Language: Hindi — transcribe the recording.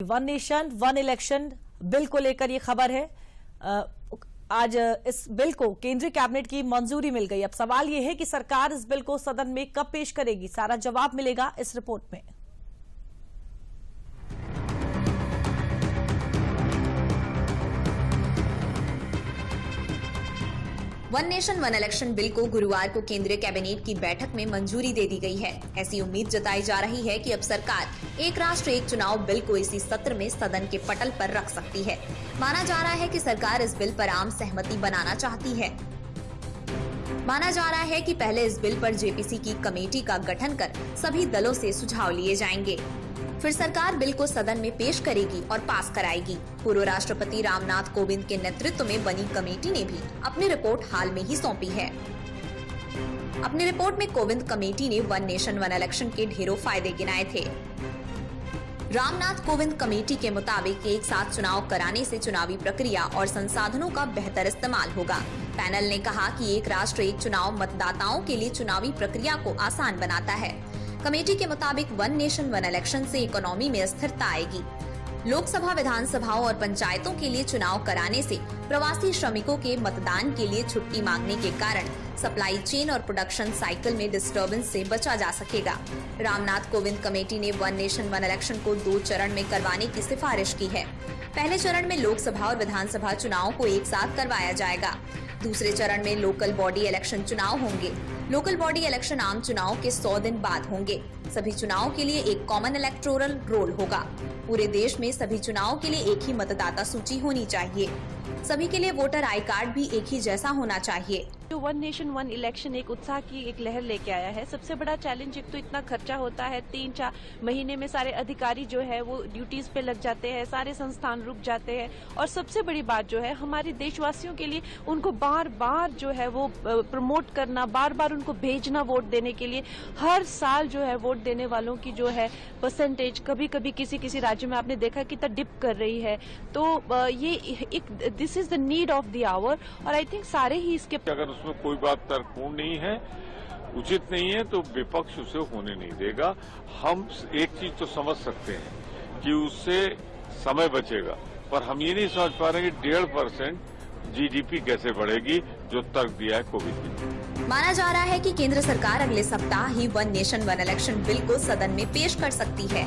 One nation one election bill को लेकर ये खबर है। आज इस बिल को केंद्रीय कैबिनेट की मंजूरी मिल गई। अब सवाल ये है कि सरकार इस बिल को सदन में कब पेश करेगी। सारा जवाब मिलेगा इस रिपोर्ट में। One nation one election bill को गुरुवार को केंद्रीय कैबिनेट की बैठक में मंजूरी दे दी गई है। ऐसी उम्मीद जताई जा रही है कि अब सरकार एक राष्ट्र एक चुनाव बिल को इसी सत्र में सदन के पटल पर रख सकती है। माना जा रहा है कि सरकार इस बिल पर आम सहमति बनाना चाहती है। माना जा रहा है कि पहले इस बिल पर जेपीसी की कमेटी का गठन कर सभी दलों से सुझाव लिए जाएंगे। फिर सरकार बिल को सदन में पेश करेगी और पास कराएगी। पूर्व राष्ट्रपति रामनाथ कोविंद के नेतृत्व में बनी कमेटी ने भी अपनी रिपोर्ट हाल में ही सौंपी है। अपनी रिपोर्ट में कोविंद कमेटी ने वन नेशन वन इलेक्शन के ढेरों फायदे गिनाए थे। रामनाथ कोविंद कमेटी के मुताबिक एक साथ चुनाव कराने से चुनावी प्रक्रिया और संसाधनों का बेहतर इस्तेमाल होगा। पैनल ने कहा कि एक राष्ट्र एक चुनाव मतदाताओं के लिए चुनावी प्रक्रिया को आसान बनाता है। कमेटी के मुताबिक वन नेशन वन इलेक्शन से इकोनॉमी में स्थिरता आएगी। लोकसभा, विधानसभाओं और पंचायतों के लिए चुनाव कराने से प्रवासी श्रमिकों के मतदान के लिए छुट्टी मांगने के कारण सप्लाई चेन और प्रोडक्शन साइकिल में डिस्टर्बेंस से बचा जा सकेगा। रामनाथ कोविंद कमेटी ने वन नेशन वन इलेक्शन को 2 चरण में करवाने की सिफारिश की है। पहले चरण में लोकसभा और विधानसभा चुनाव को एक साथ करवाया जाएगा। दूसरे चरण में लोकल बॉडी इलेक्शन चुनाव होंगे। लोकल बॉडी इलेक्शन आम चुनाव के 100 दिन बाद होंगे। सभी चुनाव के लिए एक कॉमन इलेक्टोरल रोल होगा। पूरे देश में सभी चुनाव के लिए एक ही मतदाता सूची होनी चाहिए। सभी के लिए वोटर आई कार्ड भी एक ही जैसा होना चाहिए। जो वन नेशन वन इलेक्शन एक उत्साह की एक लहर लेके आया है। सबसे बड़ा चैलेंज एक तो इतना खर्चा होता है, 3-4 महीने में सारे अधिकारी जो है वो ड्यूटीज पे लग जाते हैं, सारे संस्थान रुक जाते हैं। और सबसे बड़ी बात जो है हमारे देशवासियों के लिए उनको बार बार जो है वो प्रमोट करना, बार बार उनको भेजना वोट देने के लिए। हर साल जो है वोट देने वालों की जो है परसेंटेज कभी कभी किसी राज्य में आपने देखा कितना डिप कर रही है। तो ये एक this is the need of the hour. और आई थिंक सारे ही इसके उसमें कोई बात तर्कपूर्ण नहीं है, उचित नहीं है तो विपक्ष उसे होने नहीं देगा। हम एक चीज तो समझ सकते हैं कि उससे समय बचेगा, पर हम ये नहीं समझ पा रहे कि 1.5% जीडीपी कैसे बढ़ेगी, जो तर्क दिया है कोविड ने। माना जा रहा है कि केंद्र सरकार अगले सप्ताह ही one nation one election bill को सदन में पेश कर सकती है।